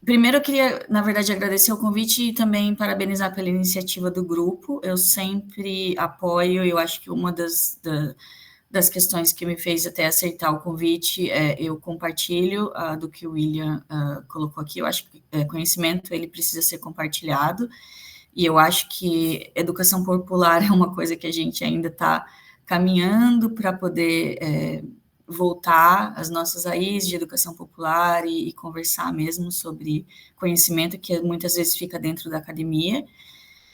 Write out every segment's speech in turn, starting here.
Primeiro, eu queria, na verdade, agradecer o convite e também parabenizar pela iniciativa do grupo. Eu sempre apoio, eu acho que uma das questões que me fez até aceitar o convite eu compartilho do que o William colocou aqui. Eu acho que conhecimento, ele precisa ser compartilhado, e eu acho que educação popular é uma coisa que a gente ainda está caminhando para poder voltar às nossas raízes de educação popular e conversar mesmo sobre conhecimento que muitas vezes fica dentro da academia.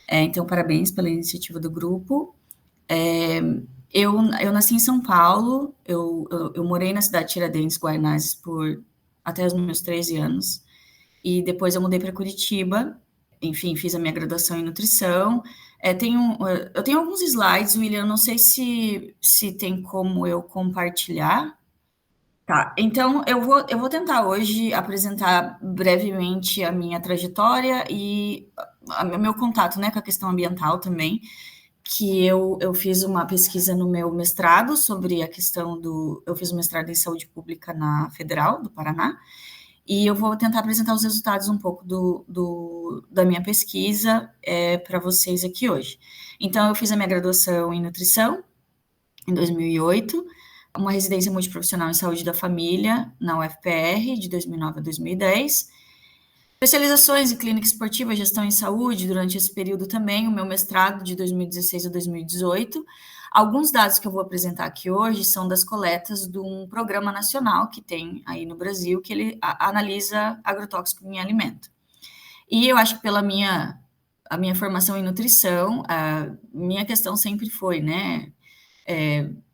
Então, parabéns pela iniciativa do grupo. Eu nasci em São Paulo, eu morei na cidade de Tiradentes, Guaianazes, até os meus 13 anos, e depois eu mudei para Curitiba. Enfim, fiz a minha graduação em nutrição. Eu tenho alguns slides, William, não sei se tem como eu compartilhar. Tá, então eu vou tentar hoje apresentar brevemente a minha trajetória e o meu contato, né, com a questão ambiental também, que eu fiz uma pesquisa no meu mestrado sobre a questão eu fiz um mestrado em saúde pública na Federal do Paraná, e eu vou tentar apresentar os resultados um pouco da minha pesquisa para vocês aqui hoje. Então, eu fiz a minha graduação em nutrição em 2008, uma residência multiprofissional em saúde da família na UFPR, de 2009 a 2010, especializações em clínica esportiva, gestão em saúde, durante esse período também, o meu mestrado de 2016 a 2018. Alguns dados que eu vou apresentar aqui hoje são das coletas de um programa nacional que tem aí no Brasil, que ele analisa agrotóxico em alimento. E eu acho que a minha formação em nutrição, a minha questão sempre foi, né,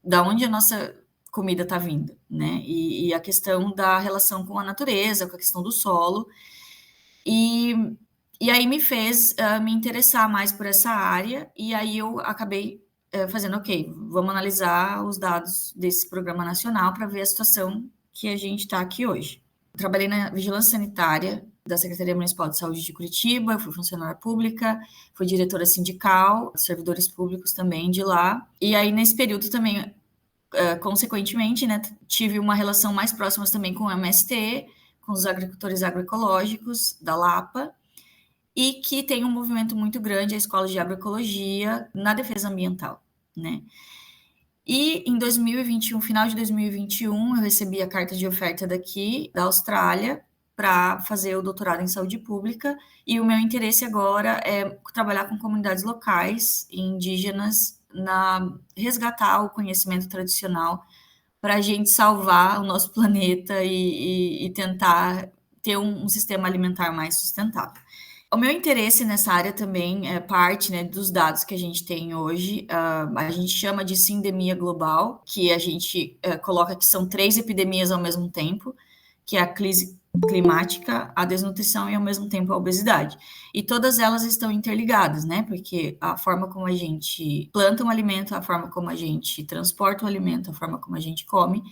da onde a nossa comida está vindo, né, e a questão da relação com a natureza, com a questão do solo, e aí me fez me interessar mais por essa área, e aí eu acabei fazendo, ok, vamos analisar os dados desse programa nacional para ver a situação que a gente está aqui hoje. Eu trabalhei na vigilância sanitária da Secretaria Municipal de Saúde de Curitiba, eu fui funcionária pública, fui diretora sindical, servidores públicos também de lá, e aí nesse período também, consequentemente, né, tive uma relação mais próxima também com o MST, com os agricultores agroecológicos da Lapa, e que tem um movimento muito grande, a Escola de Agroecologia, na defesa ambiental, né? E em 2021, final de 2021, eu recebi a carta de oferta daqui, da Austrália, para fazer o doutorado em saúde pública, e o meu interesse agora é trabalhar com comunidades locais e indígenas resgatar o conhecimento tradicional para a gente salvar o nosso planeta e tentar ter um sistema alimentar mais sustentável. O meu interesse nessa área também é parte, né, dos dados que a gente tem hoje. A gente chama de sindemia global, que a gente coloca que são 3 epidemias ao mesmo tempo, que é a crise climática, a desnutrição e, ao mesmo tempo, a obesidade. E todas elas estão interligadas, né? Porque a forma como a gente planta um alimento, a forma como a gente transporta o alimento, a forma como a gente come,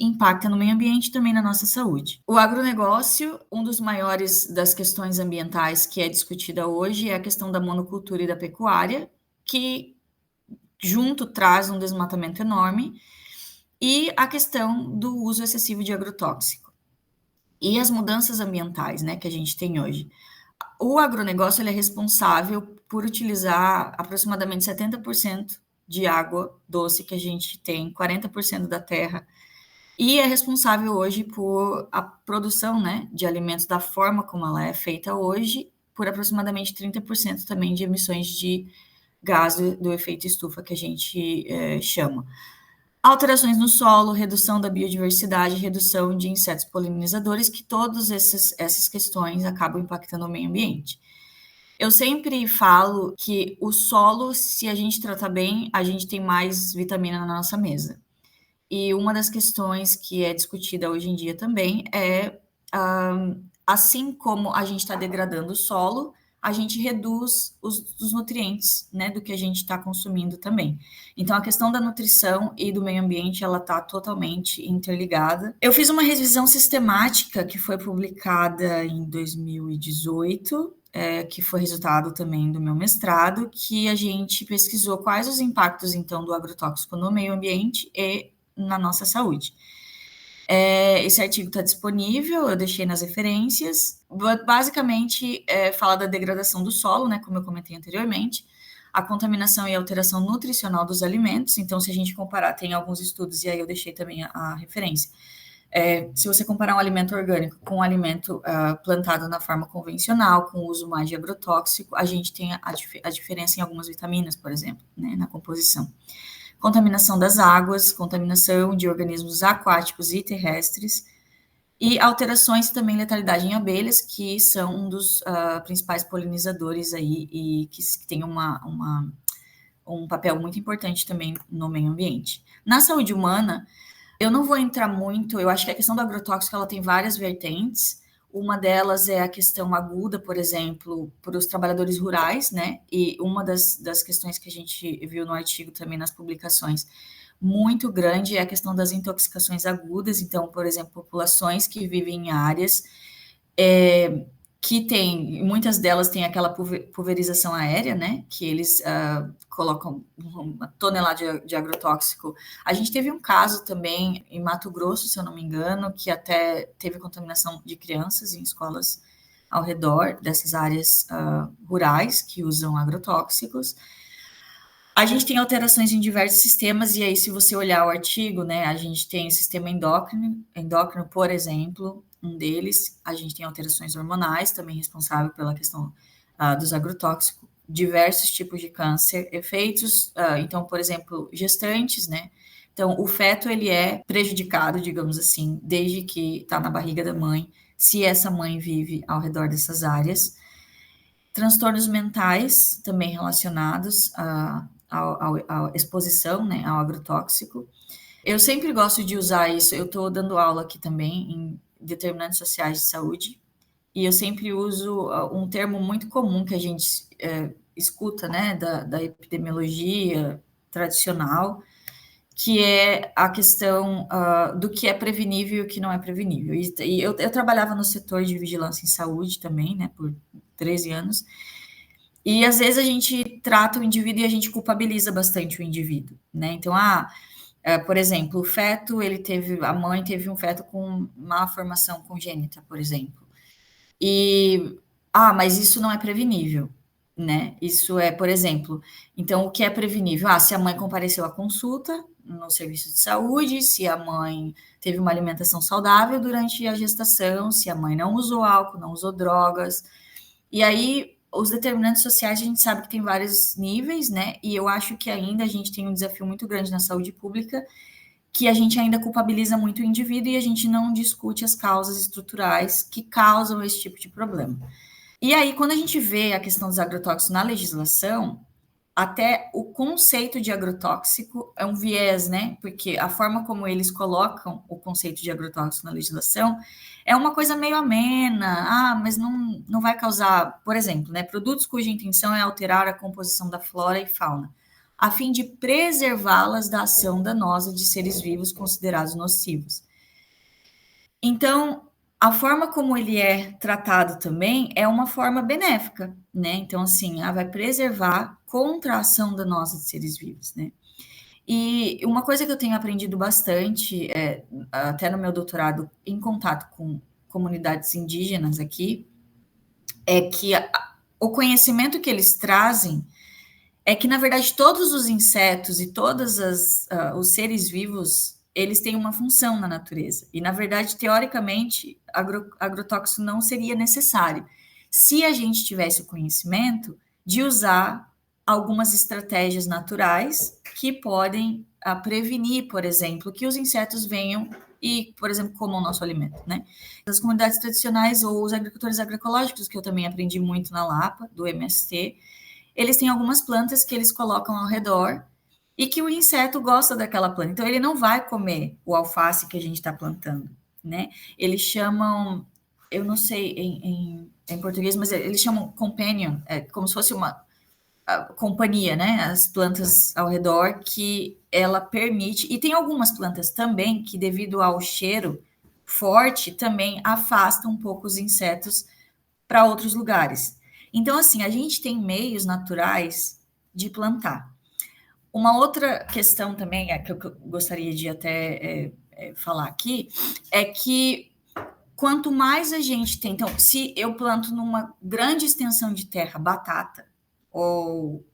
impacta no meio ambiente e também na nossa saúde. O agronegócio, um dos maiores das questões ambientais que é discutida hoje é a questão da monocultura e da pecuária, que junto traz um desmatamento enorme, e a questão do uso excessivo de agrotóxico. E as mudanças ambientais, né, que a gente tem hoje. O agronegócio ele é responsável por utilizar aproximadamente 70% de água doce que a gente tem, 40% da terra, e é responsável hoje por a produção, né, de alimentos da forma como ela é feita hoje, por aproximadamente 30% também de emissões de gás do efeito estufa, que a gente chama. Alterações no solo, redução da biodiversidade, redução de insetos polinizadores, que todas essas questões acabam impactando o meio ambiente. Eu sempre falo que o solo, se a gente tratar bem, a gente tem mais vitamina na nossa mesa. E uma das questões que é discutida hoje em dia também é, assim como a gente está degradando o solo, a gente reduz os nutrientes, né, do que a gente está consumindo também. Então, a questão da nutrição e do meio ambiente, ela está totalmente interligada. Eu fiz uma revisão sistemática que foi publicada em 2018, que foi resultado também do meu mestrado, que a gente pesquisou quais os impactos, então, do agrotóxico no meio ambiente e na nossa saúde. Esse artigo está disponível, eu deixei nas referências. Basicamente, fala da degradação do solo, né, como eu comentei anteriormente, a contaminação e alteração nutricional dos alimentos. Então, se a gente comparar, tem alguns estudos, e aí eu deixei também a referência. Se você comparar um alimento orgânico com um alimento plantado na forma convencional, com o uso mais de agrotóxico, a gente tem a diferença em algumas vitaminas, por exemplo, né, na composição. Contaminação das águas, contaminação de organismos aquáticos e terrestres, e alterações também letalidade em abelhas, que são um dos principais polinizadores aí e que tem um papel muito importante também no meio ambiente. Na saúde humana, eu não vou entrar muito, eu acho que a questão do agrotóxico ela tem várias vertentes. Uma delas é a questão aguda, por exemplo, para os trabalhadores rurais, né? E uma das questões que a gente viu no artigo também nas publicações, muito grande, é a questão das intoxicações agudas. Então, por exemplo, populações que vivem em áreas que tem, muitas delas têm aquela pulverização aérea, né, que eles colocam uma tonelada de agrotóxico. A gente teve um caso também em Mato Grosso, se eu não me engano, que até teve contaminação de crianças em escolas ao redor dessas áreas rurais que usam agrotóxicos. A gente tem alterações em diversos sistemas, e aí, se você olhar o artigo, né, a gente tem o sistema endócrino, por exemplo, um deles. A gente tem alterações hormonais, também responsável pela questão dos agrotóxicos, diversos tipos de câncer, efeitos, então, por exemplo, gestantes, né? Então, o feto, ele é prejudicado, digamos assim, desde que está na barriga da mãe, se essa mãe vive ao redor dessas áreas. Transtornos mentais, também relacionados à exposição, né, ao agrotóxico. Eu sempre gosto de usar isso, eu estou dando aula aqui também em determinantes sociais de saúde, e eu sempre uso um termo muito comum que a gente escuta, né, da epidemiologia tradicional, que é a questão do que é prevenível e o que não é prevenível. E eu trabalhava no setor de vigilância em saúde também, né, por 13 anos, e às vezes a gente trata o indivíduo e a gente culpabiliza bastante o indivíduo, né? Então, por exemplo, o feto, a mãe teve um feto com má formação congênita, por exemplo. E, mas isso não é prevenível, né? Isso é, por exemplo, então o que é prevenível? Se a mãe compareceu à consulta no serviço de saúde, se a mãe teve uma alimentação saudável durante a gestação, se a mãe não usou álcool, não usou drogas. E aí, os determinantes sociais, a gente sabe que tem vários níveis, né? E eu acho que ainda a gente tem um desafio muito grande na saúde pública, que a gente ainda culpabiliza muito o indivíduo e a gente não discute as causas estruturais que causam esse tipo de problema. E aí, quando a gente vê a questão dos agrotóxicos na legislação, até o conceito de agrotóxico é um viés, né? Porque a forma como eles colocam o conceito de agrotóxico na legislação é uma coisa meio amena. Mas não vai causar, por exemplo, né, produtos cuja intenção é alterar a composição da flora e fauna, a fim de preservá-las da ação danosa de seres vivos considerados nocivos. Então, a forma como ele é tratado também é uma forma benéfica, né? Então, assim, vai preservar contra a ação danosa de seres vivos, né? E uma coisa que eu tenho aprendido bastante, até no meu doutorado, em contato com comunidades indígenas aqui, é que o conhecimento que eles trazem é que, na verdade, todos os insetos e todos os seres vivos, eles têm uma função na natureza. E, na verdade, teoricamente, agrotóxico não seria necessário, se a gente tivesse o conhecimento de usar algumas estratégias naturais que podem prevenir, por exemplo, que os insetos venham e, por exemplo, comam o nosso alimento, né? As comunidades tradicionais ou os agricultores agroecológicos, que eu também aprendi muito na Lapa, do MST, eles têm algumas plantas que eles colocam ao redor e que o inseto gosta daquela planta. Então, ele não vai comer o alface que a gente está plantando, né? Eles chamam, eu não sei em português, mas eles chamam companion, como se fosse uma companhia, né? As plantas ao redor que ela permite. E tem algumas plantas também que, devido ao cheiro forte, também afastam um pouco os insetos para outros lugares. Então, assim, a gente tem meios naturais de plantar. Uma outra questão também que eu gostaria de até falar aqui é que quanto mais a gente tem... Então, se eu planto numa grande extensão de terra batata ou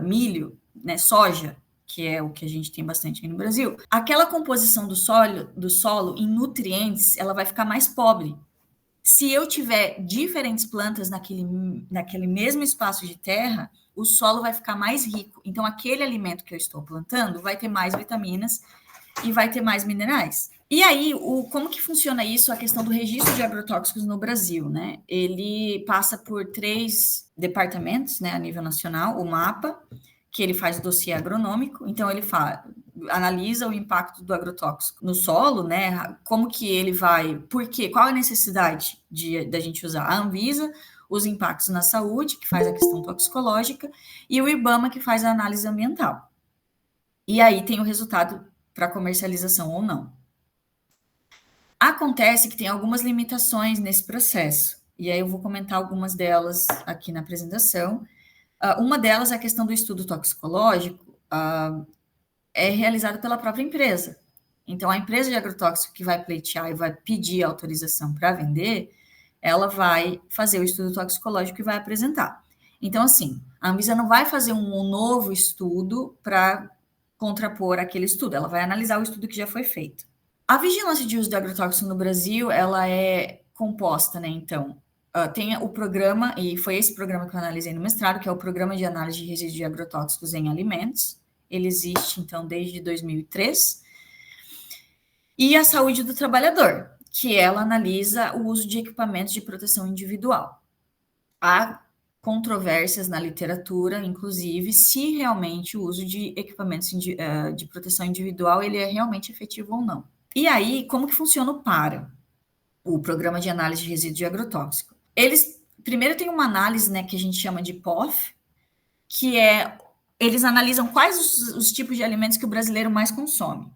milho, né, soja, que é o que a gente tem bastante aqui no Brasil, aquela composição do solo em nutrientes, ela vai ficar mais pobre. Se eu tiver diferentes plantas naquele mesmo espaço de terra, o solo vai ficar mais rico. Então, aquele alimento que eu estou plantando vai ter mais vitaminas e vai ter mais minerais. E aí, como que funciona isso, a questão do registro de agrotóxicos no Brasil, né? Ele passa por 3 departamentos, né, a nível nacional, o MAPA, que ele faz o dossiê agronômico, então ele analisa o impacto do agrotóxico no solo, né? Como que ele vai, por quê, qual a necessidade da gente usar a Anvisa, os impactos na saúde, que faz a questão toxicológica, e o IBAMA, que faz a análise ambiental. E aí tem o resultado para comercialização ou não. Acontece que tem algumas limitações nesse processo, e aí eu vou comentar algumas delas aqui na apresentação. Uma delas é a questão do estudo toxicológico, é realizado pela própria empresa. Então, a empresa de agrotóxico que vai pleitear e vai pedir autorização para vender, ela vai fazer o estudo toxicológico e vai apresentar. Então, assim, a Anvisa não vai fazer um novo estudo para contrapor aquele estudo, ela vai analisar o estudo que já foi feito. A vigilância de uso de agrotóxico no Brasil, ela é composta, né, então, tem o programa, e foi esse programa que eu analisei no mestrado, que é o Programa de Análise de Resíduos de Agrotóxicos em Alimentos. Ele existe, então, desde 2003. E a saúde do trabalhador, que ela analisa o uso de equipamentos de proteção individual. Há controvérsias na literatura, inclusive, se realmente o uso de equipamentos de proteção individual ele é realmente efetivo ou não. E aí, como que funciona o PARA, o Programa de Análise de Resíduos de Agrotóxico? Eles, primeiro, tem uma análise, né, que a gente chama de POF, que eles analisam quais os tipos de alimentos que o brasileiro mais consome.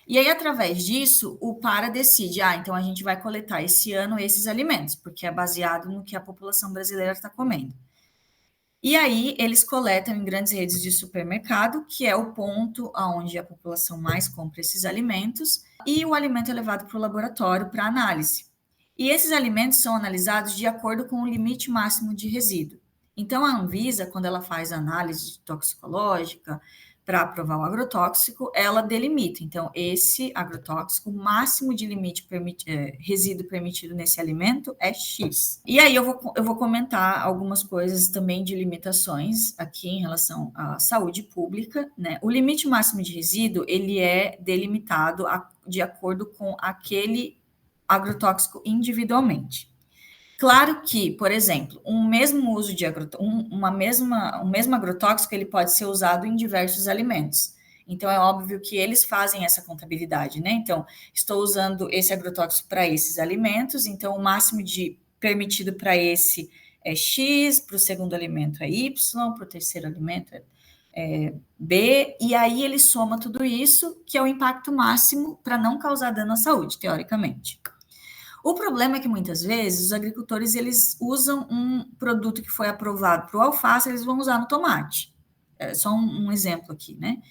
E aí, através disso, o PARA decide, então a gente vai coletar esse ano esses alimentos, porque é baseado no que a população brasileira está comendo. E aí, eles coletam em grandes redes de supermercado, que é o ponto onde a população mais compra esses alimentos, e o alimento é levado para o laboratório para análise. E esses alimentos são analisados de acordo com o limite máximo de resíduo. Então, a Anvisa, quando ela faz a análise toxicológica para aprovar o agrotóxico, ela delimita. Então, esse agrotóxico, o máximo de limite resíduo permitido nesse alimento é X. E aí eu vou comentar algumas coisas também de limitações aqui em relação à saúde pública, né? O limite máximo de resíduo, ele é delimitado de acordo com aquele agrotóxico individualmente. Claro que, por exemplo, um mesmo uso de um mesmo agrotóxico, ele pode ser usado em diversos alimentos. Então, é óbvio que eles fazem essa contabilidade, né? Então, estou usando esse agrotóxico para esses alimentos, então o máximo de permitido para esse é X, para o segundo alimento é Y, para o terceiro alimento é B, e aí ele soma tudo isso, que é o impacto máximo para não causar dano à saúde, teoricamente. O problema é que muitas vezes os agricultores eles usam um produto que foi aprovado para o alface, eles vão usar no tomate. É só um exemplo aqui, né?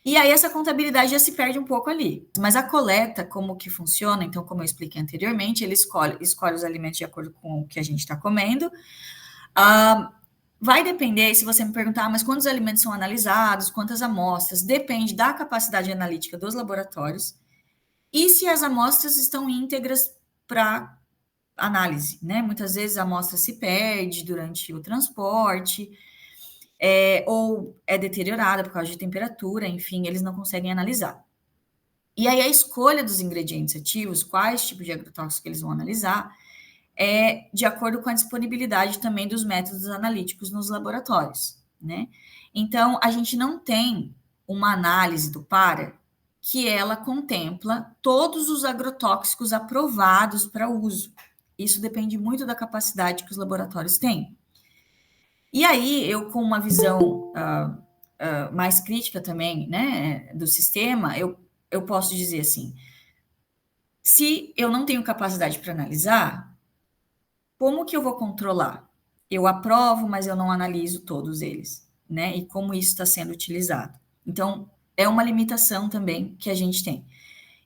E aí essa contabilidade já se perde um pouco ali. Mas a coleta, como que funciona? Então, como eu expliquei anteriormente, ele escolhe os alimentos de acordo com o que a gente está comendo. Vai depender, se você me perguntar, mas quantos alimentos são analisados, quantas amostras, depende da capacidade analítica dos laboratórios e se as amostras estão íntegras para análise, né? Muitas vezes a amostra se perde durante o transporte, ou é deteriorada por causa de temperatura, enfim, eles não conseguem analisar. E aí a escolha dos ingredientes ativos, quais tipos de agrotóxico eles vão analisar, é de acordo com a disponibilidade também dos métodos analíticos nos laboratórios, né? Então, a gente não tem uma análise do PARA que ela contempla todos os agrotóxicos aprovados para uso. Isso depende muito da capacidade que os laboratórios têm. E aí, eu com uma visão mais crítica também, né, do sistema, eu posso dizer assim, se eu não tenho capacidade para analisar, como que eu vou controlar? Eu aprovo, mas eu não analiso todos eles, né? E como isso está sendo utilizado. Então, é uma limitação também que a gente tem.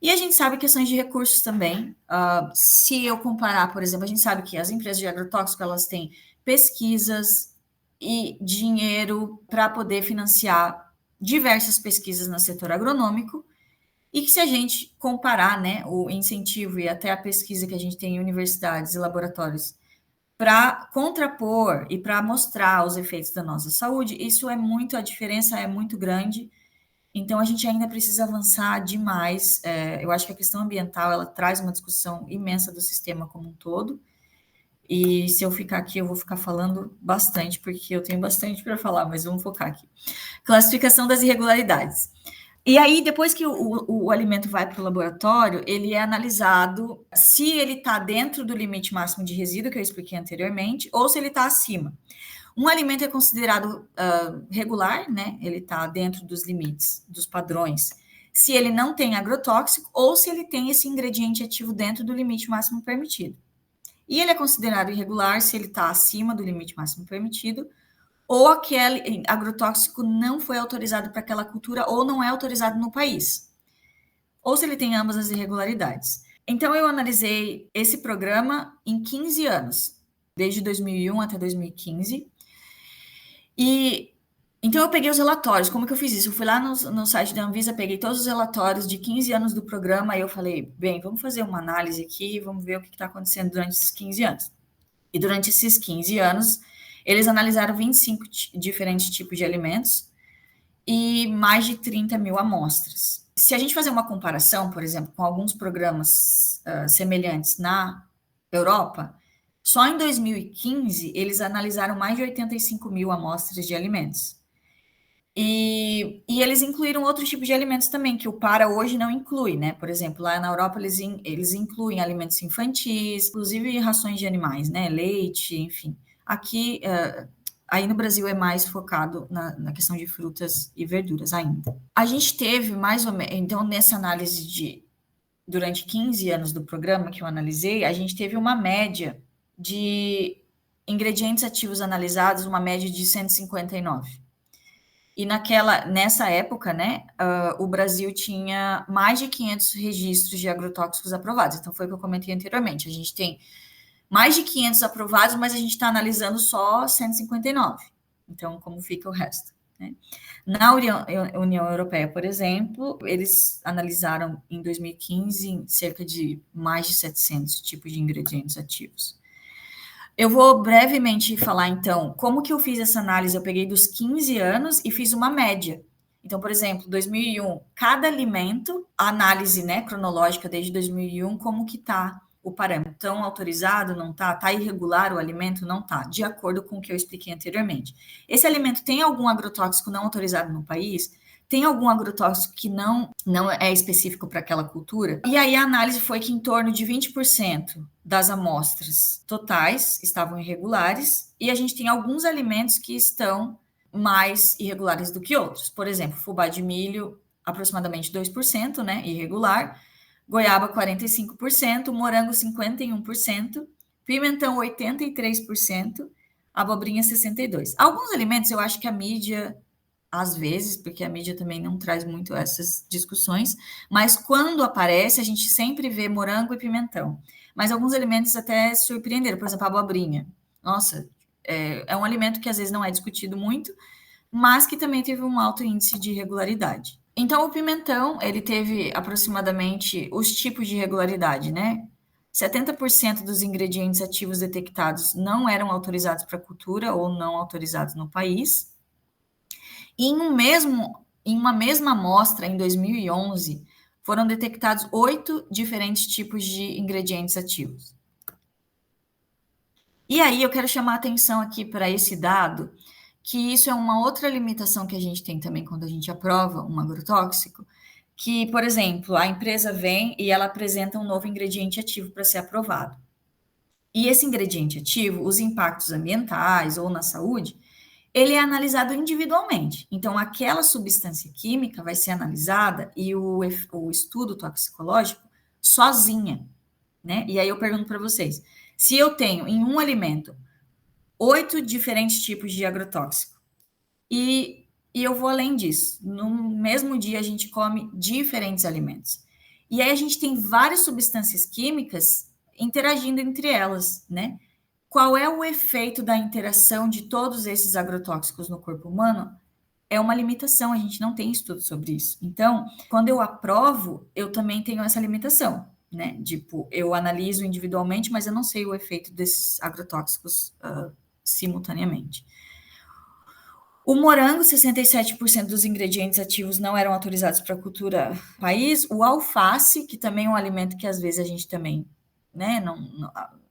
E a gente sabe questões de recursos também. Se eu comparar, por exemplo, a gente sabe que as empresas de agrotóxico, elas têm pesquisas e dinheiro para poder financiar diversas pesquisas no setor agronômico, e que se a gente comparar, né, o incentivo e até a pesquisa que a gente tem em universidades e laboratórios para contrapor e para mostrar os efeitos da nossa saúde, isso é muito, a diferença é muito grande. Então, a gente ainda precisa avançar demais. Eu acho que a questão ambiental, ela traz uma discussão imensa do sistema como um todo. E se eu ficar aqui, eu vou ficar falando bastante, porque eu tenho bastante para falar, mas vamos focar aqui. Classificação das irregularidades. E aí, depois que o alimento vai para o laboratório, ele é analisado se ele está dentro do limite máximo de resíduo, que eu expliquei anteriormente, ou se ele está acima. Um alimento é considerado regular, né? Ele está dentro dos limites, dos padrões, se ele não tem agrotóxico ou se ele tem esse ingrediente ativo dentro do limite máximo permitido. E ele é considerado irregular se ele está acima do limite máximo permitido, ou aquele agrotóxico não foi autorizado para aquela cultura ou não é autorizado no país, ou se ele tem ambas as irregularidades. Então, eu analisei esse programa em 15 anos, desde 2001 até 2015, e então eu peguei os relatórios. Como que eu fiz isso? Eu fui lá no site da Anvisa, peguei todos os relatórios de 15 anos do programa, e eu falei, bem, vamos fazer uma análise aqui, vamos ver o que está acontecendo durante esses 15 anos. E durante esses 15 anos, eles analisaram 25 diferentes tipos de alimentos e mais de 30 mil amostras. Se a gente fazer uma comparação, por exemplo, com alguns programas semelhantes na Europa, só em 2015 eles analisaram mais de 85 mil amostras de alimentos. E eles incluíram outros tipos de alimentos também, que o PARA hoje não inclui, né? Por exemplo, lá na Europa eles incluem alimentos infantis, inclusive rações de animais, né? Leite, enfim. Aqui, aí no Brasil é mais focado na questão de frutas e verduras ainda. A gente teve mais ou menos, então, nessa análise durante 15 anos do programa que eu analisei, a gente teve uma média de ingredientes ativos analisados, uma média de 159. E nessa época, né, o Brasil tinha mais de 500 registros de agrotóxicos aprovados. Então, foi o que eu comentei anteriormente. A gente tem mais de 500 aprovados, mas a gente está analisando só 159. Então, como fica o resto? Né? Na União Europeia, por exemplo, eles analisaram em 2015 cerca de mais de 700 tipos de ingredientes ativos. Eu vou brevemente falar, então, como que eu fiz essa análise. Eu peguei dos 15 anos e fiz uma média. Então, por exemplo, 2001, cada alimento, a análise, né, cronológica desde 2001, como que está o parâmetro? Tão autorizado, não está? Está irregular o alimento? Não está, de acordo com o que eu expliquei anteriormente. Esse alimento tem algum agrotóxico não autorizado no país? Tem algum agrotóxico que não é específico para aquela cultura? E aí a análise foi que em torno de 20% das amostras totais estavam irregulares, e a gente tem alguns alimentos que estão mais irregulares do que outros. Por exemplo, fubá de milho, aproximadamente 2%, né, irregular, goiaba 45%, morango 51%, pimentão 83%, abobrinha 62%. Alguns alimentos eu acho que a mídia às vezes, porque a mídia também não traz muito essas discussões, mas quando aparece, a gente sempre vê morango e pimentão. Mas alguns alimentos até surpreenderam, por exemplo, a abobrinha. Nossa, é um alimento que às vezes não é discutido muito, mas que também teve um alto índice de irregularidade. Então, o pimentão, ele teve aproximadamente os tipos de irregularidade, né? 70% dos ingredientes ativos detectados não eram autorizados para cultura ou não autorizados no país. E em uma mesma amostra, em 2011, foram detectados 8 diferentes tipos de ingredientes ativos. E aí eu quero chamar a atenção aqui para esse dado, que isso é uma outra limitação que a gente tem também quando a gente aprova um agrotóxico, que, por exemplo, a empresa vem e ela apresenta um novo ingrediente ativo para ser aprovado. E esse ingrediente ativo, os impactos ambientais ou na saúde, ele é analisado individualmente. Então, aquela substância química vai ser analisada e o estudo toxicológico sozinha, né? E aí eu pergunto para vocês, se eu tenho em um alimento 8 diferentes tipos de agrotóxico e eu vou além disso, no mesmo dia a gente come diferentes alimentos. E aí a gente tem várias substâncias químicas interagindo entre elas, né? Qual é o efeito da interação de todos esses agrotóxicos no corpo humano? É uma limitação, a gente não tem estudo sobre isso. Então, quando eu aprovo, eu também tenho essa limitação, né? Tipo, eu analiso individualmente, mas eu não sei o efeito desses agrotóxicos simultaneamente. O morango, 67% dos ingredientes ativos não eram autorizados para a cultura país. O alface, que também é um alimento que às vezes a gente também, né,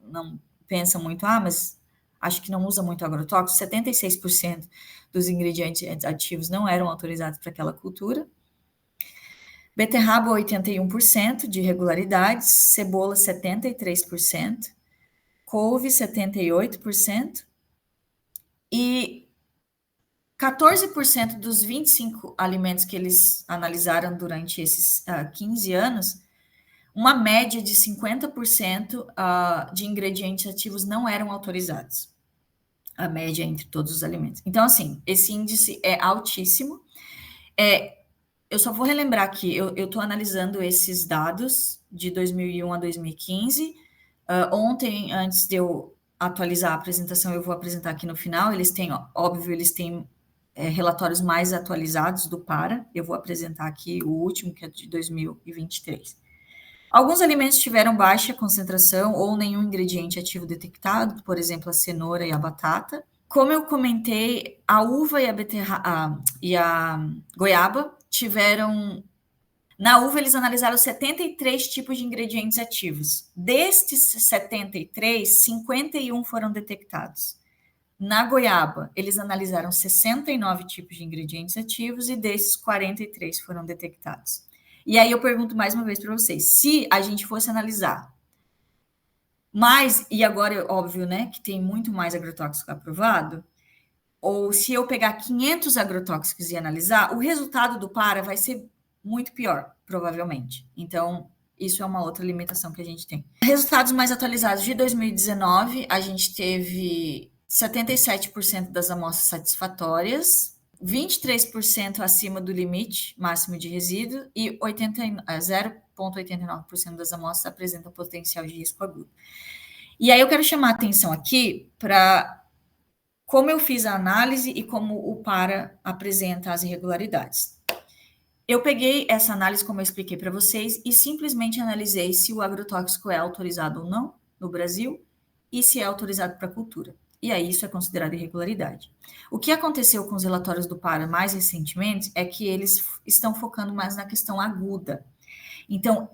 não pensa muito, mas acho que não usa muito agrotóxico, 76% dos ingredientes ativos não eram autorizados para aquela cultura. Beterraba, 81% de irregularidades, cebola, 73%, couve, 78%, e 14% dos 25 alimentos que eles analisaram durante esses 15 anos, uma média de 50% de ingredientes ativos não eram autorizados. A média entre todos os alimentos. Então, assim, esse índice é altíssimo. Eu só vou relembrar aqui, eu estou analisando esses dados de 2001 a 2015. Ontem, antes de eu atualizar a apresentação, eu vou apresentar aqui no final. Eles têm, óbvio, eles têm relatórios mais atualizados do PARA. Eu vou apresentar aqui o último, que é de 2023. Alguns alimentos tiveram baixa concentração ou nenhum ingrediente ativo detectado, por exemplo, a cenoura e a batata. Como eu comentei, a uva e a goiaba tiveram... Na uva, eles analisaram 73 tipos de ingredientes ativos. Destes 73, 51 foram detectados. Na goiaba, eles analisaram 69 tipos de ingredientes ativos e desses 43 foram detectados. E aí eu pergunto mais uma vez para vocês, se a gente fosse analisar mais, e agora óbvio, né, que tem muito mais agrotóxico aprovado, ou se eu pegar 500 agrotóxicos e analisar, o resultado do PARA vai ser muito pior, provavelmente. Então, isso é uma outra limitação que a gente tem. Resultados mais atualizados de 2019, a gente teve 77% das amostras satisfatórias, 23% acima do limite máximo de resíduo e 0,89% das amostras apresentam potencial de risco agudo. E aí eu quero chamar a atenção aqui para como eu fiz a análise e como o PARA apresenta as irregularidades. Eu peguei essa análise, como eu expliquei para vocês, e simplesmente analisei se o agrotóxico é autorizado ou não no Brasil e se é autorizado para a cultura. E aí isso é considerado irregularidade. O que aconteceu com os relatórios do PARA mais recentemente é que eles estão focando mais na questão aguda. Então,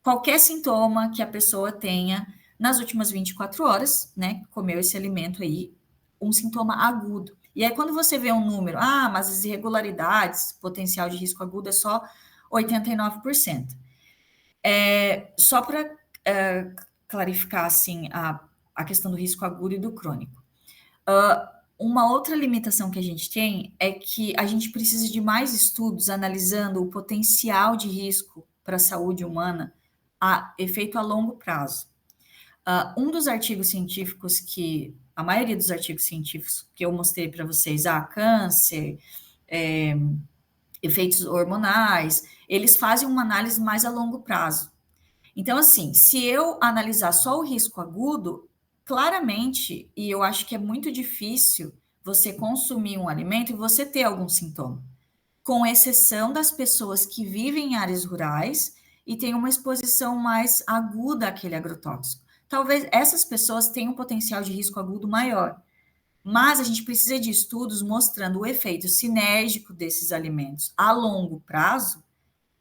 qualquer sintoma que a pessoa tenha nas últimas 24 horas, né, comeu esse alimento aí, um sintoma agudo. E aí, quando você vê um número, mas as irregularidades, potencial de risco agudo é só 89%. Só para clarificar, assim, a questão do risco agudo e do crônico. Uma outra limitação que a gente tem é que a gente precisa de mais estudos analisando o potencial de risco para a saúde humana a efeito a longo prazo. Um dos artigos científicos a maioria dos artigos científicos que eu mostrei para vocês, câncer, efeitos hormonais, eles fazem uma análise mais a longo prazo. Então, assim, se eu analisar só o risco agudo, claramente, e eu acho que é muito difícil você consumir um alimento e você ter algum sintoma, com exceção das pessoas que vivem em áreas rurais e têm uma exposição mais aguda àquele agrotóxico. Talvez essas pessoas tenham um potencial de risco agudo maior, mas a gente precisa de estudos mostrando o efeito sinérgico desses alimentos a longo prazo,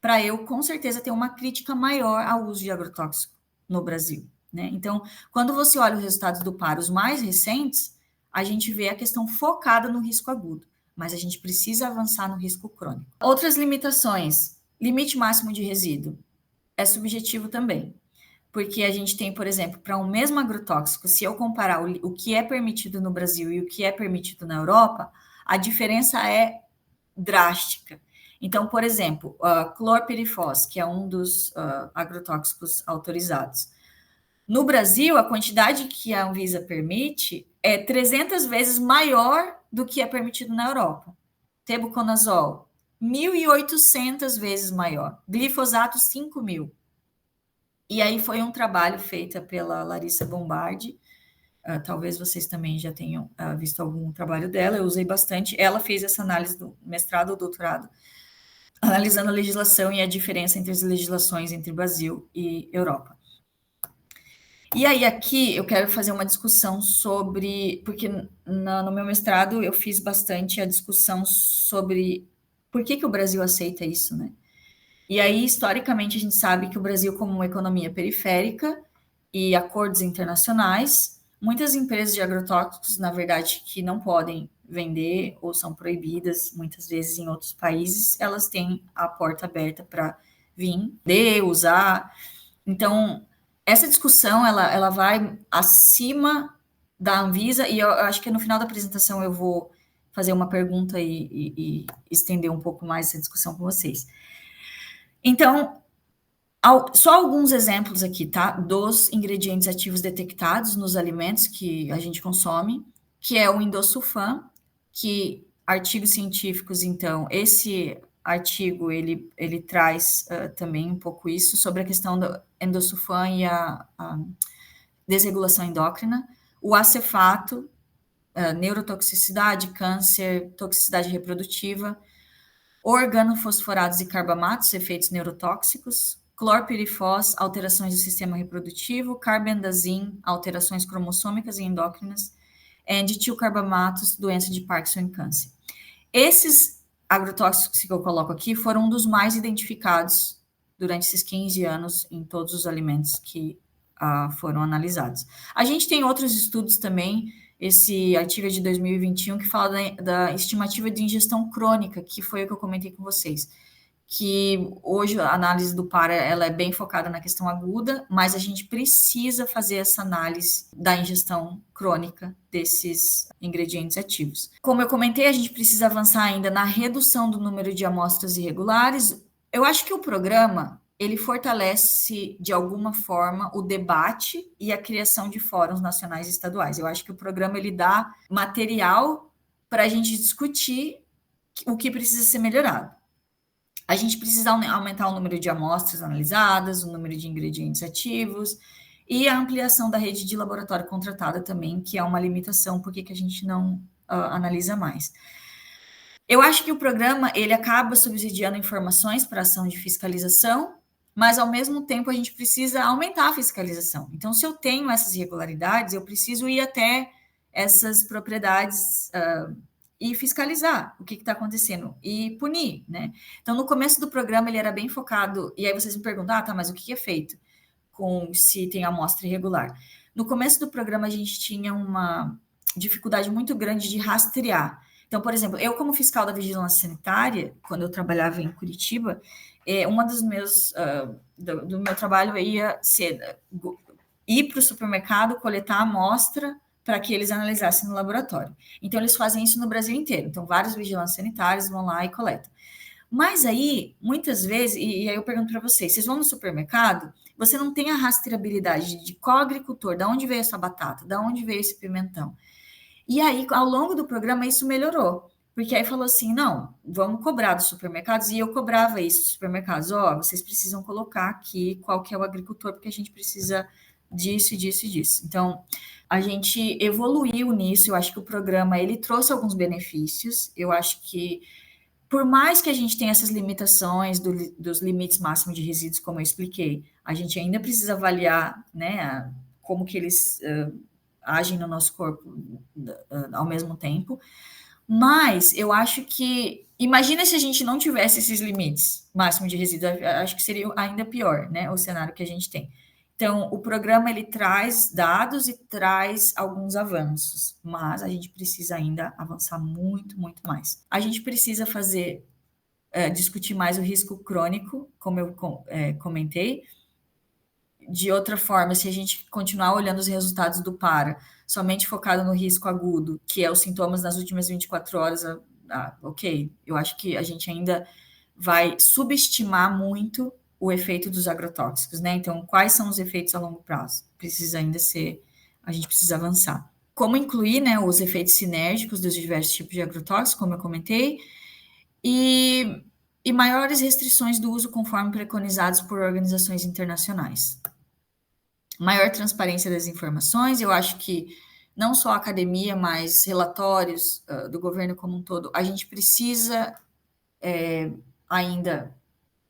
para eu, com certeza, ter uma crítica maior ao uso de agrotóxico no Brasil, né? Então, quando você olha os resultados do PARA, os mais recentes, a gente vê a questão focada no risco agudo, mas a gente precisa avançar no risco crônico. Outras limitações, limite máximo de resíduo, é subjetivo também, porque a gente tem, por exemplo, para um mesmo agrotóxico, se eu comparar o que é permitido no Brasil e o que é permitido na Europa, a diferença é drástica. Então, por exemplo, clorpirifos, que é um dos agrotóxicos autorizados. No Brasil, a quantidade que a Anvisa permite é 300 vezes maior do que é permitido na Europa. Tebuconazol, 1.800 vezes maior. Glifosato, 5.000. E aí foi um trabalho feito pela Larissa Bombardi, talvez vocês também já tenham visto algum trabalho dela, eu usei bastante. Ela fez essa análise do mestrado ou doutorado, analisando a legislação e a diferença entre as legislações entre Brasil e Europa. E aí, aqui eu quero fazer uma discussão sobre. Porque no meu mestrado eu fiz bastante a discussão sobre por que o Brasil aceita isso, né? E aí, historicamente, a gente sabe que o Brasil, como uma economia periférica e acordos internacionais, muitas empresas de agrotóxicos, na verdade, que não podem vender ou são proibidas, muitas vezes em outros países, elas têm a porta aberta para vir, usar. Então, essa discussão, ela vai acima da Anvisa, e eu acho que no final da apresentação eu vou fazer uma pergunta e estender um pouco mais essa discussão com vocês. Então, só alguns exemplos aqui, tá? Dos ingredientes ativos detectados nos alimentos que a gente consome, que é o endosulfan, que artigos científicos, então, esse artigo, ele traz também um pouco isso, sobre a questão do endosulfan e a desregulação endócrina, o acefato, neurotoxicidade, câncer, toxicidade reprodutiva, organofosforados e carbamatos, efeitos neurotóxicos, clorpirifos, alterações do sistema reprodutivo, carbendazim, alterações cromossômicas e endócrinas, e ditilcarbamatos, doença de Parkinson e câncer. Esses agrotóxicos que eu coloco aqui foram um dos mais identificados durante esses 15 anos em todos os alimentos que foram analisados. A gente tem outros estudos também, esse artigo é de 2021, que fala da estimativa de ingestão crônica, que foi o que eu comentei com vocês, que hoje a análise do PARA ela é bem focada na questão aguda, mas a gente precisa fazer essa análise da ingestão crônica desses ingredientes ativos. Como eu comentei, a gente precisa avançar ainda na redução do número de amostras irregulares. Eu acho que o programa ele fortalece, de alguma forma, o debate e a criação de fóruns nacionais e estaduais. Eu acho que o programa ele dá material para a gente discutir o que precisa ser melhorado. A gente precisa aumentar o número de amostras analisadas, o número de ingredientes ativos e a ampliação da rede de laboratório contratada também, que é uma limitação, porque a gente não analisa mais. Eu acho que o programa ele acaba subsidiando informações para ação de fiscalização, mas ao mesmo tempo a gente precisa aumentar a fiscalização. Então, se eu tenho essas irregularidades, eu preciso ir até essas propriedades e fiscalizar o que está acontecendo e punir, né? Então, no começo do programa ele era bem focado, e aí vocês me perguntam, tá, mas o que é feito se tem amostra irregular? No começo do programa a gente tinha uma dificuldade muito grande de rastrear. Então, por exemplo, eu como fiscal da vigilância sanitária, quando eu trabalhava em Curitiba, uma dos meus do meu trabalho ia ser ir para o supermercado, coletar a amostra para que eles analisassem no laboratório. Então, eles fazem isso no Brasil inteiro. Então, vários vigilantes sanitários vão lá e coletam. Mas aí, muitas vezes, e aí eu pergunto para vocês vão no supermercado, você não tem a rastreabilidade de qual agricultor, de onde veio essa batata, de onde veio esse pimentão. E aí, ao longo do programa, isso melhorou. Porque aí falou assim, não, vamos cobrar dos supermercados, e eu cobrava isso dos supermercados, vocês precisam colocar aqui qual que é o agricultor, porque a gente precisa disso, disso e disso. Então, a gente evoluiu nisso, eu acho que o programa, ele trouxe alguns benefícios, eu acho que, por mais que a gente tenha essas limitações dos limites máximos de resíduos, como eu expliquei, a gente ainda precisa avaliar, né, como que eles agem no nosso corpo ao mesmo tempo, mas eu acho que, imagina se a gente não tivesse esses limites máximos de resíduos, acho que seria ainda pior, né, o cenário que a gente tem. Então, o programa, ele traz dados e traz alguns avanços, mas a gente precisa ainda avançar muito, muito mais. A gente precisa discutir mais o risco crônico, como eu comentei. De outra forma, se a gente continuar olhando os resultados do PARA, somente focado no risco agudo, que é os sintomas nas últimas 24 horas, ok, eu acho que a gente ainda vai subestimar muito o efeito dos agrotóxicos, né? Então, quais são os efeitos a longo prazo? A gente precisa avançar. Como incluir, né, os efeitos sinérgicos dos diversos tipos de agrotóxicos, como eu comentei, e maiores restrições do uso conforme preconizados por organizações internacionais. maior transparência das informações. Eu acho que não só a academia, mas relatórios do governo como um todo, a gente precisa ainda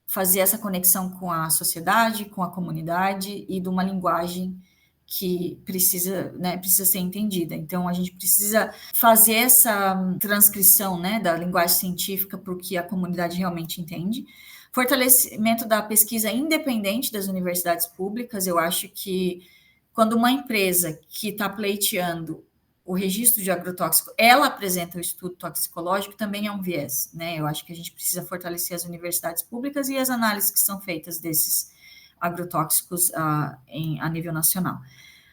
fazer essa conexão com a sociedade, com a comunidade e de uma linguagem que precisa, né, precisa ser entendida. Então, a gente precisa fazer essa transcrição, né, da linguagem científica para o que a comunidade realmente entende. Fortalecimento da pesquisa independente das universidades públicas. Eu acho que quando uma empresa que está pleiteando o registro de agrotóxico, ela apresenta o estudo toxicológico, também é um viés, né? Eu acho que a gente precisa fortalecer as universidades públicas e as análises que são feitas desses agrotóxicos a nível nacional.